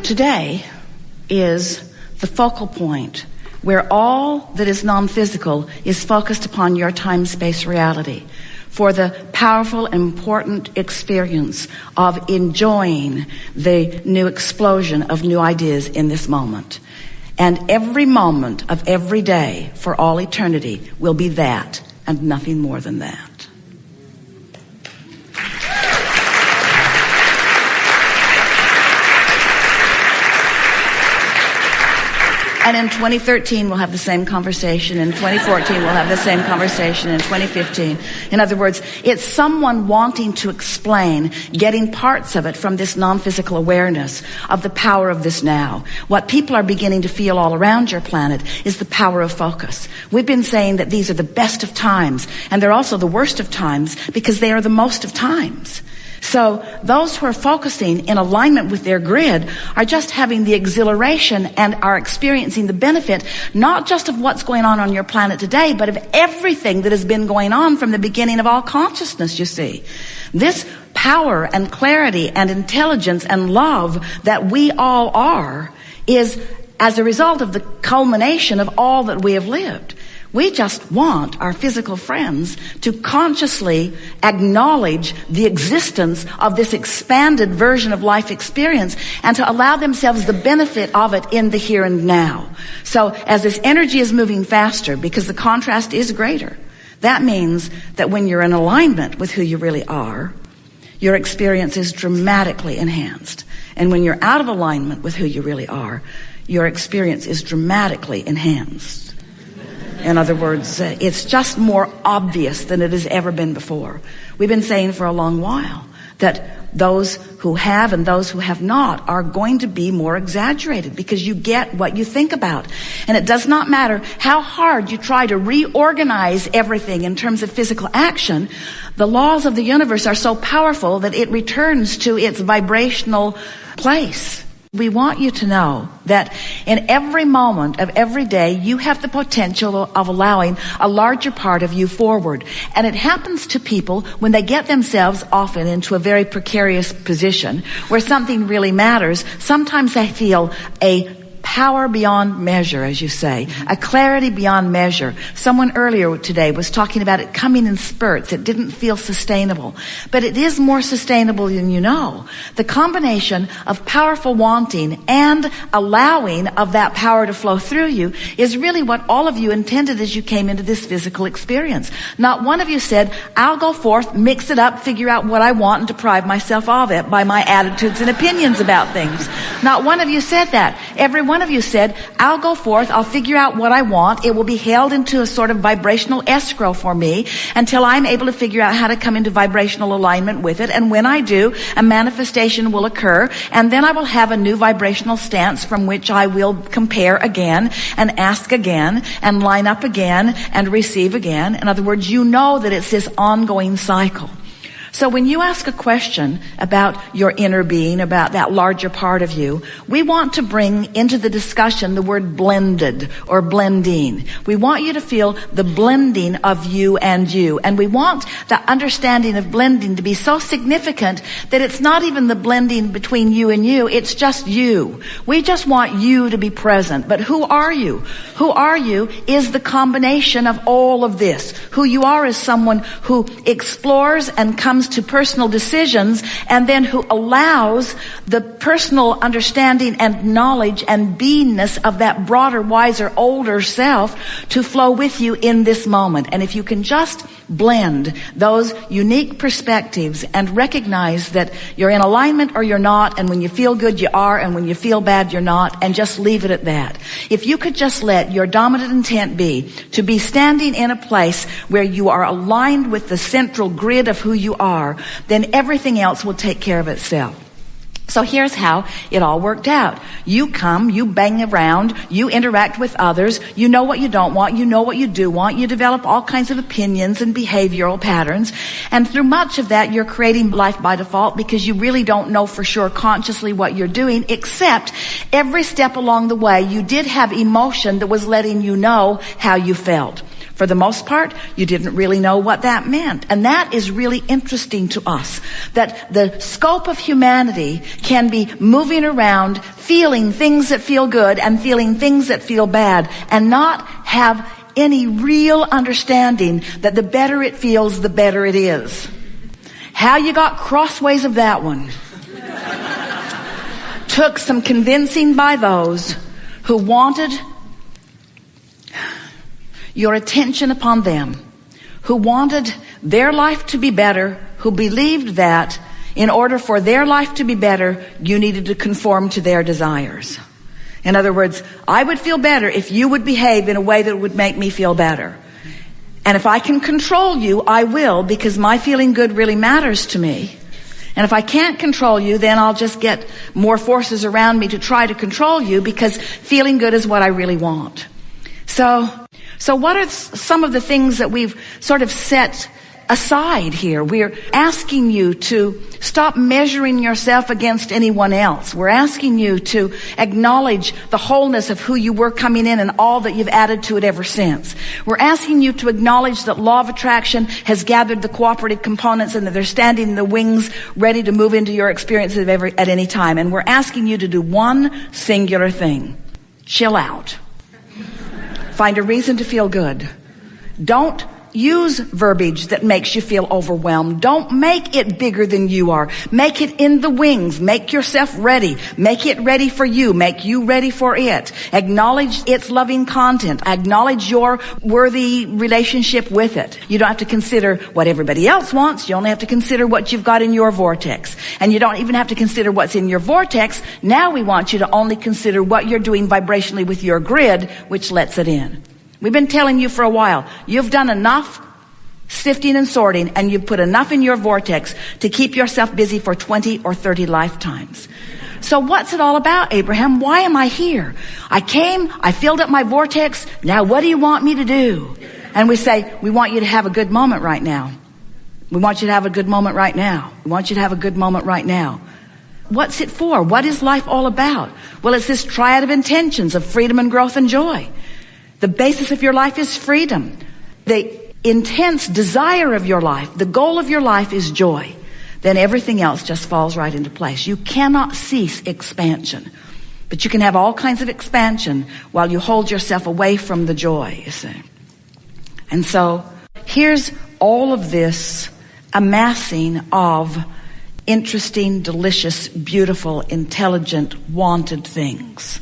today is the focal point where all that is non-physical is focused upon your time-space reality for the powerful, important experience of enjoying the new explosion of new ideas in this moment. And every moment of every day for all eternity will be that and nothing more than that. And in 2013, we'll have the same conversation. In 2014, we'll have the same conversation. In 2015. In other words, it's someone wanting to explain, getting parts of it from this non-physical awareness of the power of this now. What people are beginning to feel all around your planet is the power of focus. We've been saying that these are the best of times, and they're also the worst of times because they are the most of times. So those who are focusing in alignment with their grid are just having the exhilaration and are experiencing the benefit, not just of what's going on your planet today, but of everything that has been going on from the beginning of all consciousness, you see. This power and clarity and intelligence and love that we all are is as a result of the culmination of all that we have lived. We just want our physical friends to consciously acknowledge the existence of this expanded version of life experience and to allow themselves the benefit of it in the here and now. So as this energy is moving faster, because the contrast is greater, that means that when you're in alignment with who you really are, your experience is dramatically enhanced. And when you're out of alignment with who you really are, your experience is dramatically enhanced. In other words, it's just more obvious than it has ever been before. We've been saying for a long while that those who have and those who have not are going to be more exaggerated because you get what you think about. And it does not matter how hard you try to reorganize everything in terms of physical action. The laws of the universe are so powerful that it returns to its vibrational place. We want you to know that in every moment of every day, you have the potential of allowing a larger part of you forward. And it happens to people when they get themselves often into a very precarious position where something really matters. Sometimes they feel a power beyond measure, as you say, a clarity beyond measure. Someone earlier today was talking about it coming in spurts. It didn't feel sustainable, but it is more sustainable than you know. The combination of powerful wanting and allowing of that power to flow through you is really what all of you intended as you came into this physical experience. Not one of you said, I'll go forth, mix it up, figure out what I want and deprive myself of it by my attitudes and opinions about things. Not one of you said that. Every one of you said, I'll go forth, I'll figure out what I want. It will be held into a sort of vibrational escrow for me until I'm able to figure out how to come into vibrational alignment with it. And when I do, a manifestation will occur. And then I will have a new vibrational stance from which I will compare again and ask again and line up again and receive again. In other words, you know that it's this ongoing cycle. So when you ask a question about your inner being, about that larger part of you, we want to bring into the discussion the word blended or blending. We want you to feel the blending of you and you. And we want the understanding of blending to be so significant that it's not even the blending between you and you, it's just you. We just want you to be present. But who are you? Who are you is the combination of all of this. Who you are is someone who explores and comes to personal decisions and then who allows the personal understanding and knowledge and beingness of that broader, wiser, older self to flow with you in this moment. And if you can just blend those unique perspectives and recognize that you're in alignment or you're not, and when you feel good you are, and when you feel bad you're not, and just leave it at that. If you could just let your dominant intent be to be standing in a place where you are aligned with the central grid of who you are, then everything else will take care of itself. So here's how it all worked out. You come, you bang around, you interact with others, you know what you don't want, you know what you do want, you develop all kinds of opinions and behavioral patterns, and through much of that you're creating life by default because you really don't know for sure consciously what you're doing, except every step along the way you did have emotion that was letting you know how you felt. For the most part, you didn't really know what that meant. And that is really interesting to us, that the scope of humanity can be moving around, feeling things that feel good and feeling things that feel bad, and not have any real understanding that the better it feels, the better it is. How you got crossways of that one took some convincing by those who wanted your attention upon them, who wanted their life to be better, who believed that in order for their life to be better, you needed to conform to their desires. In other words, I would feel better if you would behave in a way that would make me feel better. And if I can control you, I will, because my feeling good really matters to me. And if I can't control you, then I'll just get more forces around me to try to control you, because feeling good is what I really want. So what are some of the things that we've sort of set aside here? We're asking you to stop measuring yourself against anyone else. We're asking you to acknowledge the wholeness of who you were coming in and all that you've added to it ever since. We're asking you to acknowledge that law of attraction has gathered the cooperative components and that they're standing in the wings ready to move into your experiences at any time. And we're asking you to do one singular thing. Chill out. Find a reason to feel good. Don't use verbiage that makes you feel overwhelmed. Don't make it bigger than you are. Make it in the wings. Make yourself ready. Make it ready for you. Make you ready for it. Acknowledge its loving content. Acknowledge your worthy relationship with it. You don't have to consider what everybody else wants. You only have to consider what you've got in your vortex. And you don't even have to consider what's in your vortex. Now we want you to only consider what you're doing vibrationally with your grid, which lets it in. We've been telling you for a while, you've done enough sifting and sorting, and you've put enough in your vortex to keep yourself busy for 20 or 30 lifetimes. So what's it all about, Abraham? Why am I here? I came, I filled up my vortex, now what do you want me to do? And we say, we want you to have a good moment right now. We want you to have a good moment right now. We want you to have a good moment right now. What's it for? What is life all about? Well, it's this triad of intentions of freedom and growth and joy. The basis of your life is freedom. The intense desire of your life, the goal of your life is joy. Then everything else just falls right into place. You cannot cease expansion. But you can have all kinds of expansion while you hold yourself away from the joy, you see. And so here's all of this amassing of interesting, delicious, beautiful, intelligent, wanted things.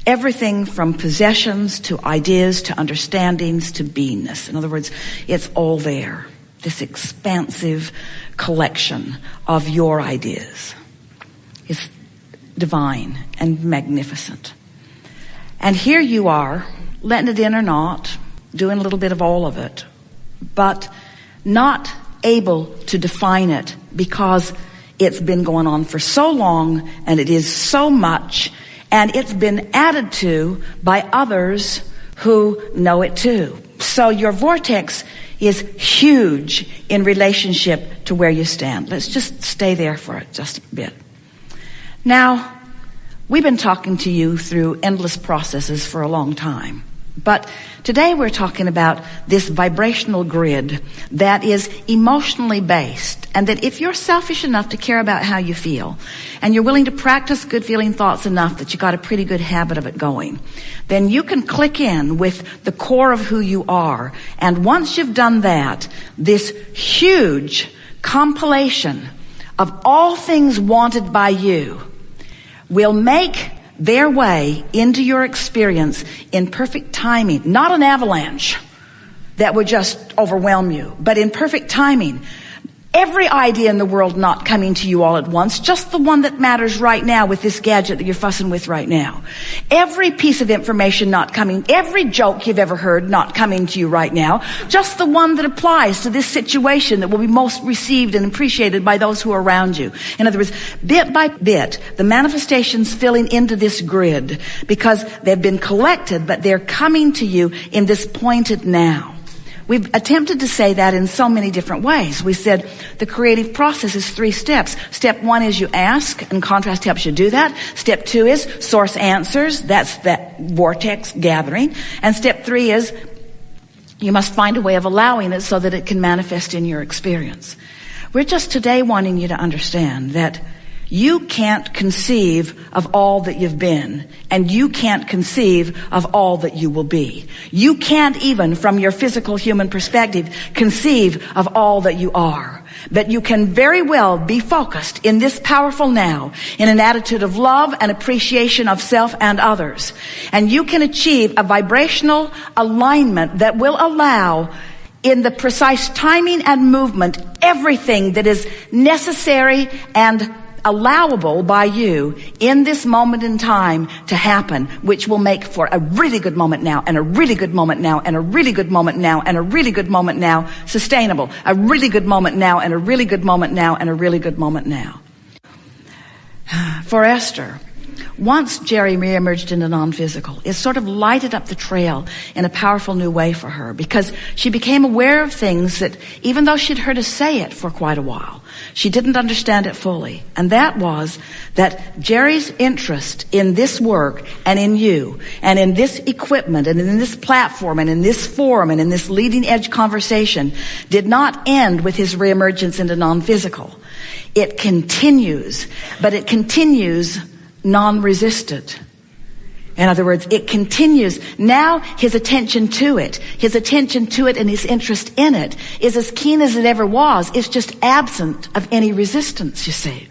Everything from possessions to ideas to understandings to beingness. In other words, it's all there. This expansive collection of your ideas is divine and magnificent. And here you are, letting it in or not, doing a little bit of all of it, but not able to define it because it's been going on for so long and it is so much. And it's been added to by others who know it too. So your vortex is huge in relationship to where you stand. Let's just stay there for just a bit. Now, we've been talking to you through endless processes for a long time. But today we're talking about this vibrational grid that is emotionally based, and that if you're selfish enough to care about how you feel, and you're willing to practice good feeling thoughts enough that you got a pretty good habit of it going, then you can click in with the core of who you are. And once you've done that, this huge compilation of all things wanted by you will make their way into your experience in perfect timing, not an avalanche that would just overwhelm you, but in perfect timing. Every idea in the world not coming to you all at once, just the one that matters right now with this gadget that you're fussing with right now. Every piece of information not coming, every joke you've ever heard not coming to you right now, just the one that applies to this situation that will be most received and appreciated by those who are around you. In other words, bit by bit, the manifestations filling into this grid because they've been collected, but they're coming to you in this pointed now. We've attempted to say that in so many different ways. We said the creative process is 3 steps. Step 1 is you ask, and contrast helps you do that. Step 2 is source answers. That's that vortex gathering. And step 3 is You must find a way of allowing it so that it can manifest in your experience. We're just today wanting you to understand that you can't conceive of all that you've been, and you can't conceive of all that you will be. You can't even, from your physical human perspective, conceive of all that you are. But you can very well be focused in this powerful now, in an attitude of love and appreciation of self and others. And you can achieve a vibrational alignment that will allow, in the precise timing and movement, everything that is necessary and allowable by you in this moment in time to happen, which will make for a really good moment now, and a really good moment now, and a really good moment now, and a really good moment now, sustainable, a really good moment now, and a really good moment now, and a really good moment now. For Esther, once Jerry reemerged into non-physical, it sort of lighted up the trail in a powerful new way for her, because she became aware of things that, even though she'd heard us say it for quite a while, she didn't understand it fully. And that was that Jerry's interest in this work and in you and in this equipment and in this platform and in this forum and in this leading edge conversation did not end with his reemergence into non-physical. It continues, but it continues non-resisted. In other words, it continues. Now his attention to it and his interest in it is as keen as it ever was. It's just absent of any resistance, you see.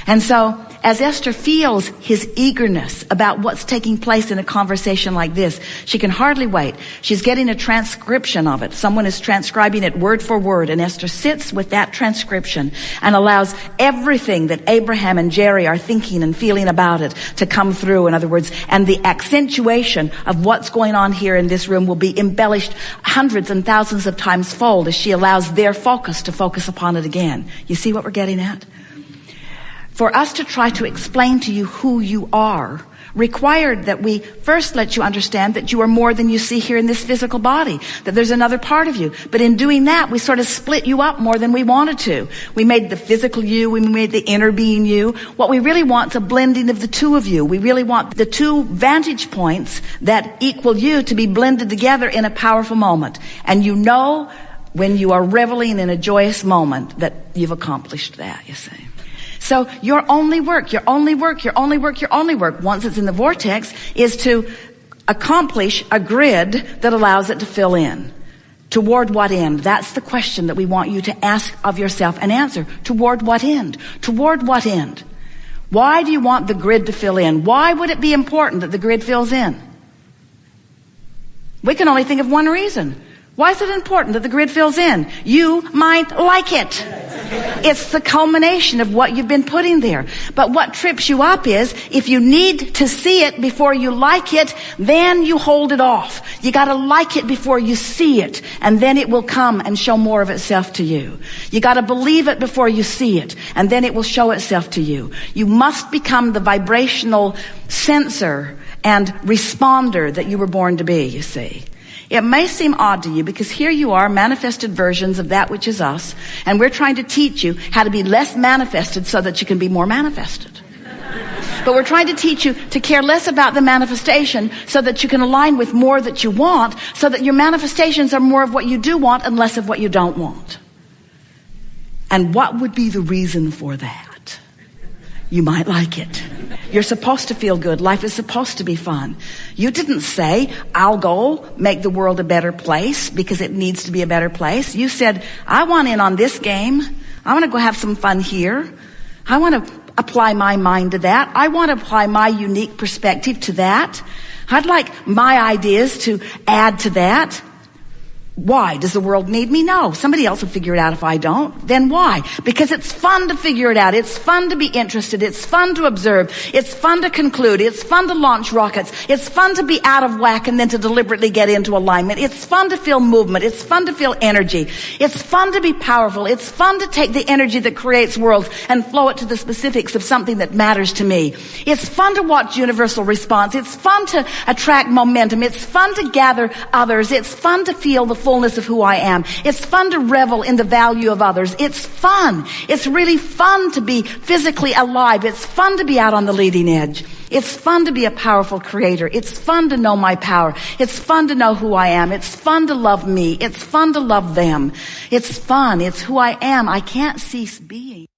And so, as Esther feels his eagerness about what's taking place in a conversation like this, she can hardly wait. She's getting a transcription of it. Someone is transcribing it word for word, and Esther sits with that transcription and allows everything that Abraham and Jerry are thinking and feeling about it to come through. In other words, and the accentuation of what's going on here in this room will be embellished hundreds and thousands of times fold as she allows their focus to focus upon it again. You see what we're getting at? For us to try to explain to you who you are required that we first let you understand that you are more than you see here in this physical body, that there's another part of you. But in doing that, we sort of split you up more than we wanted to. We made the physical you, we made the inner being you. What we really want is a blending of the two of you. We really want the two vantage points that equal you to be blended together in a powerful moment. And you know when you are reveling in a joyous moment that you've accomplished that, you see. So your only work, once it's in the vortex, is to accomplish a grid that allows it to fill in. Toward what end? That's the question that we want you to ask of yourself and answer. Toward what end? Toward what end? Why do you want the grid to fill in? Why would it be important that the grid fills in? We can only think of one reason. Why is it important that the grid fills in? You might like it. It's the culmination of what you've been putting there. But what trips you up is, if you need to see it before you like it, then you hold it off. You gotta like it before you see it, and then it will come and show more of itself to you. You gotta believe it before you see it, and then it will show itself to you. You must become the vibrational sensor and responder that you were born to be, you see. It may seem odd to you because here you are, manifested versions of that which is us, and we're trying to teach you how to be less manifested so that you can be more manifested. But we're trying to teach you to care less about the manifestation so that you can align with more that you want, so that your manifestations are more of what you do want and less of what you don't want. And what would be the reason for that? You might like it. You're supposed to feel good. Life is supposed to be fun. You didn't say, I'll go make the world a better place because it needs to be a better place. You said, I want in on this game. I want to go have some fun here. I want to apply my mind to that. I want to apply my unique perspective to that. I'd like my ideas to add to that. Why? Does the world need me? No. Somebody else will figure it out if I don't. Then why? Because it's fun to figure it out. It's fun to be interested. It's fun to observe. It's fun to conclude. It's fun to launch rockets. It's fun to be out of whack and then to deliberately get into alignment. It's fun to feel movement. It's fun to feel energy. It's fun to be powerful. It's fun to take the energy that creates worlds and flow it to the specifics of something that matters to me. It's fun to watch universal response. It's fun to attract momentum. It's fun to gather others. It's fun to feel the full fullness of who I am. It's fun to revel in the value of others. It's fun. It's really fun to be physically alive. It's fun to be out on the leading edge. It's fun to be a powerful creator. It's fun to know my power. It's fun to know who I am. It's fun to love me. It's fun to love them. It's fun. It's who I am. I can't cease being.